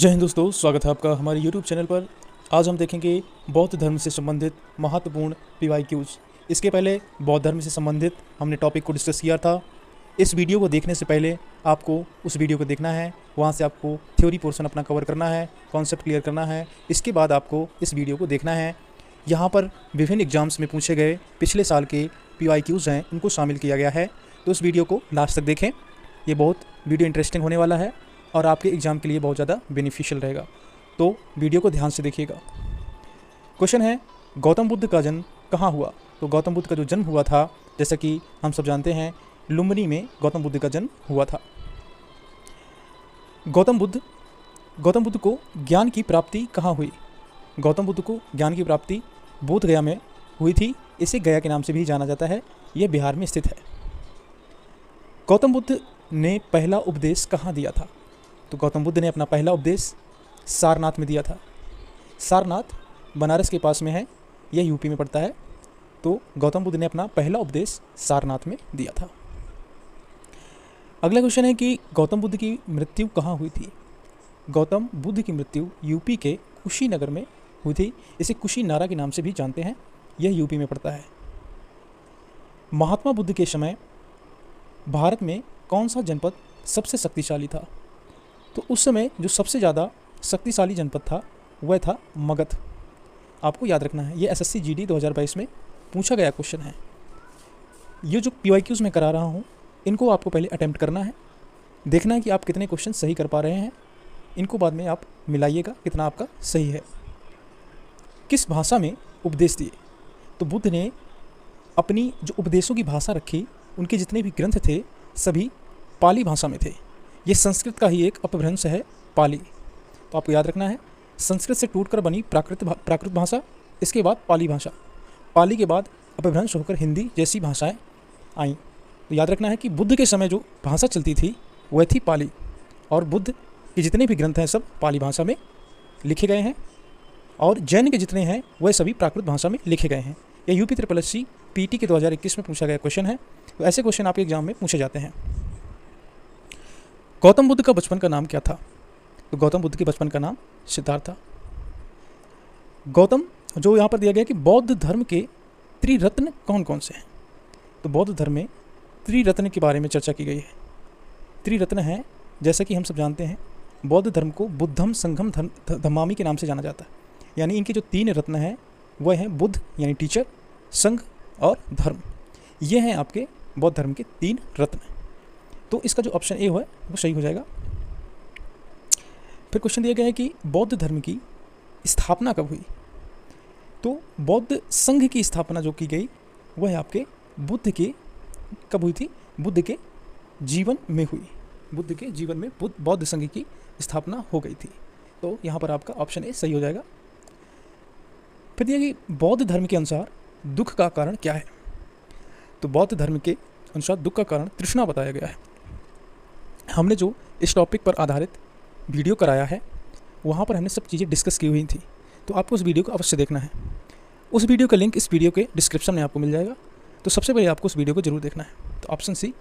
जय हिंद दोस्तों, स्वागत है आपका हमारे YouTube चैनल पर। आज हम देखेंगे बौद्ध धर्म से संबंधित महत्वपूर्ण PYQs। इसके पहले बौद्ध धर्म से संबंधित हमने टॉपिक को डिस्कस किया था। इस वीडियो को देखने से पहले आपको उस वीडियो को देखना है, वहाँ से आपको थ्योरी पोर्शन अपना कवर करना है, कॉन्सेप्ट क्लियर करना है। इसके बाद आपको इस वीडियो को देखना है। यहाँ पर विभिन्न एग्जाम्स में पूछे गए पिछले साल के PYQs हैं, उनको शामिल किया गया है। तो इस वीडियो को लास्ट तक देखें, ये बहुत वीडियो इंटरेस्टिंग होने वाला है और आपके एग्ज़ाम के लिए बहुत ज़्यादा बेनिफिशियल रहेगा। तो वीडियो को ध्यान से देखिएगा। क्वेश्चन है, गौतम बुद्ध का जन्म कहाँ हुआ? तो गौतम बुद्ध का जो जन्म हुआ था, जैसा कि हम सब जानते हैं, लुम्बिनी में गौतम बुद्ध का जन्म हुआ था। गौतम बुद्ध को ज्ञान की प्राप्ति कहाँ हुई? गौतम बुद्ध को ज्ञान की प्राप्ति बोध गया में हुई थी। इसे गया के नाम से भी जाना जाता है। यह बिहार में स्थित है। गौतम बुद्ध ने पहला उपदेश कहाँ दिया था? तो गौतम बुद्ध ने अपना पहला उपदेश सारनाथ में दिया था। सारनाथ बनारस के पास में है, यह यूपी में पड़ता है। तो गौतम बुद्ध ने अपना पहला उपदेश सारनाथ में दिया था। अगला क्वेश्चन है कि गौतम बुद्ध की मृत्यु कहाँ हुई थी? गौतम बुद्ध की मृत्यु यूपी के कुशीनगर में हुई थी। इसे कुशीनारा के नाम से भी जानते हैं। यह यूपी में पड़ता है। महात्मा बुद्ध के समय भारत में कौन सा जनपद सबसे शक्तिशाली था? तो उस समय जो सबसे ज़्यादा शक्तिशाली जनपद था वह था मगध। आपको याद रखना है, ये SSC GD 2022 में पूछा गया क्वेश्चन है। ये जो PYQs मैं करा रहा हूँ, इनको आपको पहले अटेम्प्ट करना है, देखना है कि आप कितने क्वेश्चन सही कर पा रहे हैं। इनको बाद में आप मिलाइएगा कितना आपका सही है। किस भाषा में उपदेश दिए? तो बुद्ध ने अपनी जो उपदेशों की भाषा रखी, उनके जितने भी ग्रंथ थे सभी पाली भाषा में थे। ये संस्कृत का ही एक अपभ्रंश है, पाली। तो आपको याद रखना है, संस्कृत से टूटकर बनी प्राकृत भाषा, इसके बाद पाली भाषा, पाली के बाद अपभ्रंश होकर हिंदी जैसी भाषाएं आईं। तो याद रखना है कि बुद्ध के समय जो भाषा चलती थी वह थी पाली, और बुद्ध के जितने भी ग्रंथ हैं सब पाली भाषा में लिखे गए हैं, और जैन के जितने हैं वह सभी प्राकृत भाषा में लिखे गए हैं। यह UP SSC PT के 2021 में पूछा गया क्वेश्चन है। तो ऐसे क्वेश्चन आपके एग्जाम में पूछे जाते हैं। गौतम बुद्ध का बचपन का नाम क्या था? तो गौतम बुद्ध के बचपन का नाम सिद्धार्थ था। गौतम जो यहाँ पर दिया गया कि बौद्ध धर्म के त्रिरत्न कौन कौन से हैं? तो बौद्ध धर्म में त्रिरत्न के बारे में चर्चा की गई है। त्रिरत्न हैं, जैसा कि हम सब जानते हैं, बौद्ध धर्म को बुद्धम संघम धम्मामि के नाम से जाना जाता है। यानी इनके जो 3 रत्न हैं वह हैं बुद्ध यानी टीचर, संघ और धर्म। ये हैं आपके बौद्ध धर्म के 3 रत्न। तो इसका जो ऑप्शन ए है वो सही हो जाएगा। फिर क्वेश्चन दिया गया है कि बौद्ध धर्म की स्थापना कब हुई? तो बौद्ध संघ की स्थापना जो की गई वह आपके बुद्ध के कब हुई थी? बुद्ध के जीवन में हुई। बुद्ध के जीवन में बौद्ध संघ की स्थापना हो गई थी। तो यहाँ पर आपका ऑप्शन ए सही हो जाएगा। फिर दिया कि बौद्ध धर्म के अनुसार दुख का कारण क्या है? तो बौद्ध धर्म के अनुसार दुख का कारण तृष्णा बताया गया है। हमने जो इस टॉपिक पर आधारित वीडियो कराया है वहाँ पर हमने सब चीज़ें डिस्कस की हुई थी। तो आपको उस वीडियो को अवश्य देखना है। उस वीडियो का लिंक इस वीडियो के डिस्क्रिप्शन में आपको मिल जाएगा। तो सबसे पहले आपको उस वीडियो को जरूर देखना है। तो ऑप्शन सी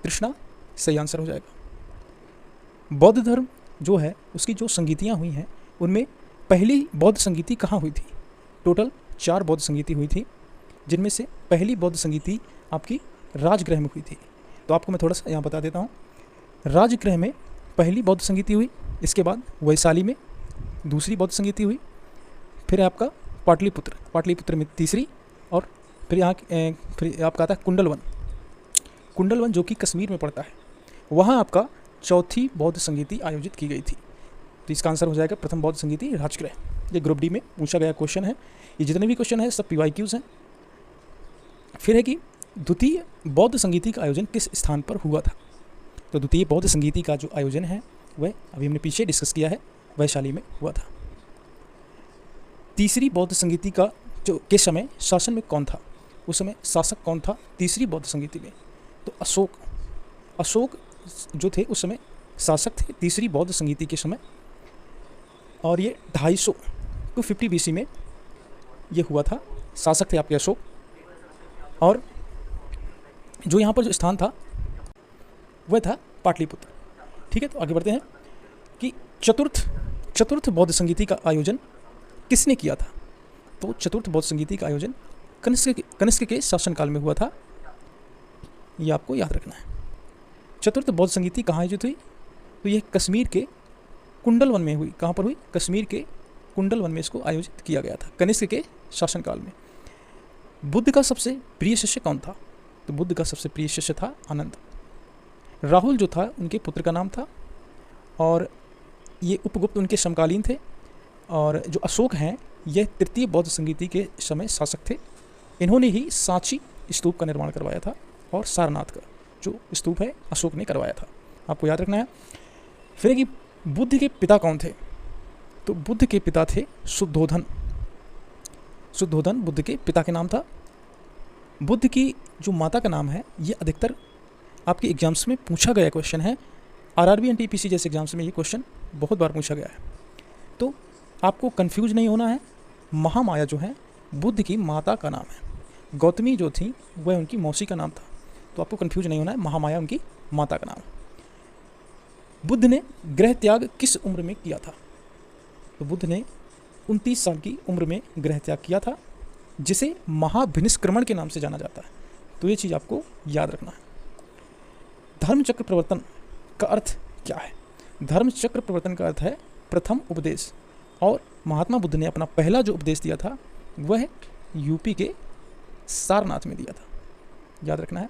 तृष्णा सही आंसर हो जाएगा। बौद्ध धर्म जो है उसकी जो संगीतियाँ हुई हैं उनमें पहली बौद्ध संगीति कहाँ हुई थी? टोटल 4 बौद्ध संगीति हुई थी, जिनमें से पहली बौद्ध संगीति आपकी राजगृह में हुई थी। तो आपको मैं थोड़ा सा यहाँ बता देता हूँ। राजगृह में पहली बौद्ध संगीति हुई, इसके बाद वैशाली में दूसरी बौद्ध संगीति हुई, फिर आपका पाटलिपुत्र में तीसरी, और फिर यहाँ फिर आपका आता है कुंडलवन जो कि कश्मीर में पड़ता है, वहाँ आपका चौथी बौद्ध संगीति आयोजित की गई थी। तो इसका आंसर हो जाएगा प्रथम बौद्ध संगीति राजगृह। ये ग्रुप डी में पूछा गया क्वेश्चन है। ये जितने भी क्वेश्चन है सब PYQs हैं। फिर है कि द्वितीय बौद्ध संगीति का आयोजन किस स्थान पर हुआ था? तो द्वितीय बौद्ध संगीति का जो आयोजन है वह अभी हमने पीछे डिस्कस किया है, वैशाली में हुआ था। तीसरी बौद्ध संगीति का जो के समय शासन में कौन था? उस समय शासक कौन था तीसरी बौद्ध संगीति में? तो अशोक जो थे उस समय शासक थे तीसरी बौद्ध संगीति के समय, और ये 250 BC में ये हुआ था। शासक थे आपके अशोक। और जो यहाँ पर जो स्थान था वह था पाटलिपुत्र। ठीक है, तो आगे बढ़ते हैं कि चतुर्थ चतुर्थ बौद्ध संगीति का आयोजन किसने किया था? तो चतुर्थ बौद्ध संगीति का आयोजन कनिष्क के शासनकाल में हुआ था, ये आपको याद रखना है। चतुर्थ बौद्ध संगीति कहाँ आयोजित हुई? तो यह कश्मीर के कुंडल वन में हुई। कहाँ पर हुई? कश्मीर के कुंडल वन में इसको आयोजित किया गया था, कनिष्क के शासनकाल में। बुद्ध का सबसे प्रिय शिष्य कौन था? तो बुद्ध का सबसे प्रिय शिष्य था आनंद। राहुल जो था उनके पुत्र का नाम था, और ये उपगुप्त उनके समकालीन थे। और जो अशोक हैं यह तृतीय बौद्ध संगीति के समय शासक थे। इन्होंने ही सांची स्तूप का निर्माण करवाया था, और सारनाथ का जो स्तूप है अशोक ने करवाया था, आपको याद रखना है। फिर कि बुद्ध के पिता कौन थे? तो बुद्ध के पिता थे शुद्धोधन। शुद्धोधन बुद्ध के पिता के नाम था। बुद्ध की जो माता का नाम है ये अधिकतर आपके एग्जाम्स में पूछा गया क्वेश्चन है। आरआरबी एनटीपीसी जैसे एग्जाम्स में ये क्वेश्चन बहुत बार पूछा गया है, तो आपको कंफ्यूज नहीं होना है। महामाया जो है बुद्ध की माता का नाम है। गौतमी जो थी वह उनकी मौसी का नाम था, तो आपको कंफ्यूज नहीं होना है, महामाया उनकी माता का नाम है। बुद्ध ने गृह त्याग किस उम्र में किया था? तो बुद्ध ने 29 साल की उम्र में गृह त्याग किया था, जिसे महाभिनिष्क्रमण के नाम से जाना जाता है। तो ये चीज़ आपको याद रखना है। धर्मचक्र प्रवर्तन का अर्थ क्या है? धर्मचक्र प्रवर्तन का अर्थ है प्रथम उपदेश, और महात्मा बुद्ध ने अपना पहला जो उपदेश दिया था वह यूपी के सारनाथ में दिया था, याद रखना है।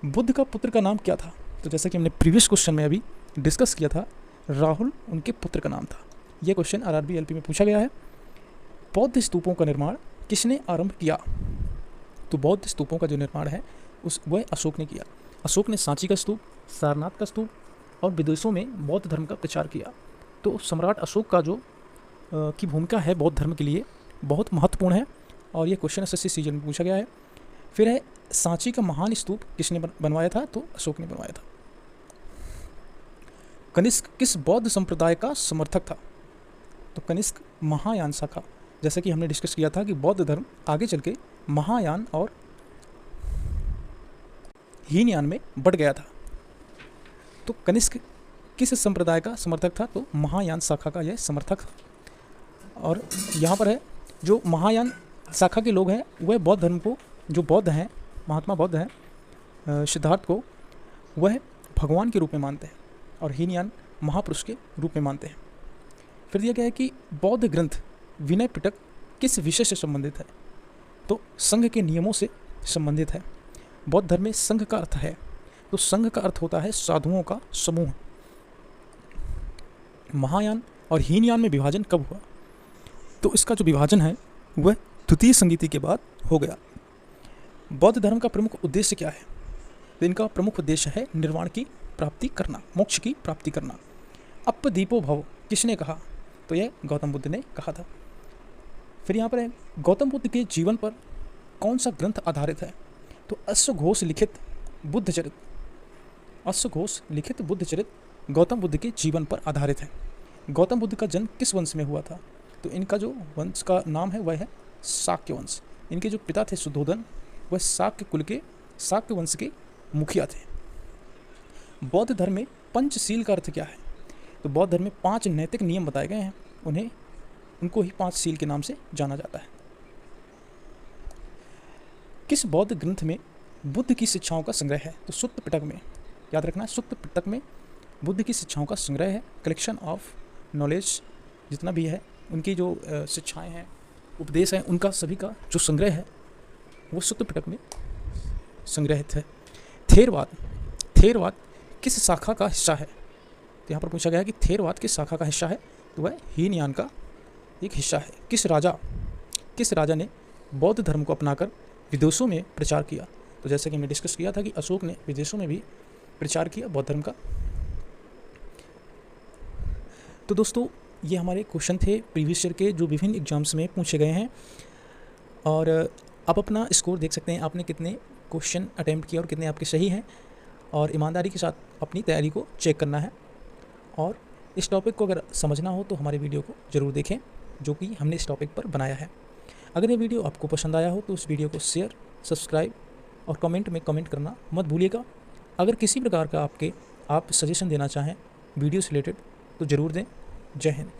बुद्ध का पुत्र का नाम क्या था? तो जैसा कि हमने प्रीवियस क्वेश्चन में अभी डिस्कस किया था, राहुल उनके पुत्र का नाम था। यह क्वेश्चन आरआरबी एलपी में पूछा गया है। बौद्ध स्तूपों का निर्माण किसने आरंभ किया? तो बौद्ध स्तूपों का जो निर्माण है वह अशोक ने किया। अशोक ने सांची का स्तूप, सारनाथ का स्तूप और विदेशों में बौद्ध धर्म का प्रचार किया। तो सम्राट अशोक का जो की भूमिका है बौद्ध धर्म के लिए बहुत महत्वपूर्ण है, और ये क्वेश्चन एसएससी सीजन में पूछा गया है। फिर है सांची का महान स्तूप किसने बनवाया था? तो अशोक ने बनवाया था। कनिष्क किस बौद्ध संप्रदाय का समर्थक था? तो कनिष्क महायान शाखा, जैसा कि हमने डिस्कस किया था कि बौद्ध धर्म आगे चल के महायान और हीनयान में बढ़ गया था। तो कनिष्क किस संप्रदाय का समर्थक था? तो महायान शाखा का यह समर्थक था। और यहाँ पर है जो महायान शाखा के लोग हैं वह बौद्ध धर्म को, जो बौद्ध हैं, महात्मा बौद्ध हैं, सिद्धार्थ को वह भगवान के रूप में मानते हैं, और हीनयान महापुरुष के रूप में मानते हैं। फिर दिया गया है कि बौद्ध ग्रंथ विनय पिटक किस विषय से संबंधित है? तो संघ के नियमों से संबंधित है। बौद्ध धर्म में संघ का अर्थ है, तो संघ का अर्थ होता है साधुओं का समूह। महायान और हीनयान में विभाजन कब हुआ? तो इसका जो विभाजन है वह द्वितीय संगीति के बाद हो गया। बौद्ध धर्म का प्रमुख उद्देश्य क्या है? तो इनका प्रमुख उद्देश्य है निर्वाण की प्राप्ति करना, मोक्ष की प्राप्ति करना। अपदीपो भव किसने कहा? तो यह गौतम बुद्ध ने कहा था। फिर यहाँ पर है गौतम बुद्ध के जीवन पर कौन सा ग्रंथ आधारित है? तो अश्वघोष लिखित बुद्ध चरित, अश्वघोष लिखित बुद्ध चरित गौतम बुद्ध के जीवन पर आधारित है। गौतम बुद्ध का जन्म किस वंश में हुआ था? तो इनका जो वंश का नाम है वह है शाक्य वंश। इनके जो पिता थे शुद्धोधन वह शाक्य कुल के, शाक्य वंश के मुखिया थे। बौद्ध धर्म में पंचशील का अर्थ क्या है? तो बौद्ध धर्म में 5 नैतिक नियम बताए गए हैं, उनको ही 5 शील के नाम से जाना जाता है। किस बौद्ध ग्रंथ में बुद्ध की शिक्षाओं का संग्रह है? तो सुत्त पिटक में, याद रखना है, सुत्त पिटक में बुद्ध की शिक्षाओं का संग्रह है। कलेक्शन ऑफ नॉलेज जितना भी है, उनकी जो शिक्षाएं हैं, उपदेश हैं, उनका सभी का जो संग्रह है वो सुत्त पिटक में संग्रहित है। थेरवाद, थेरवाद किस शाखा का हिस्सा है? तो यहाँ पर पूछा गया है कि थेरवाद किस शाखा का हिस्सा है? तो वह हीनयान का एक हिस्सा है। किस राजा ने बौद्ध धर्म को अपनाकर विदेशों में प्रचार किया? तो जैसे कि हमने डिस्कस किया था कि अशोक ने विदेशों में भी प्रचार किया बौद्ध धर्म का। तो दोस्तों ये हमारे क्वेश्चन थे प्रीवियस ईयर के जो विभिन्न एग्जाम्स में पूछे गए हैं, और आप अपना स्कोर देख सकते हैं, आपने कितने क्वेश्चन अटैम्प्ट किया और कितने आपके सही हैं, और ईमानदारी के साथ अपनी तैयारी को चेक करना है। और इस टॉपिक को अगर समझना हो तो हमारे वीडियो को ज़रूर देखें जो कि हमने इस टॉपिक पर बनाया है। अगर ये वीडियो आपको पसंद आया हो तो उस वीडियो को शेयर, सब्सक्राइब और कमेंट में कमेंट करना मत भूलिएगा। अगर किसी प्रकार का आप सजेशन देना चाहें वीडियो से रिलेटेड तो ज़रूर दें। जय हिंद।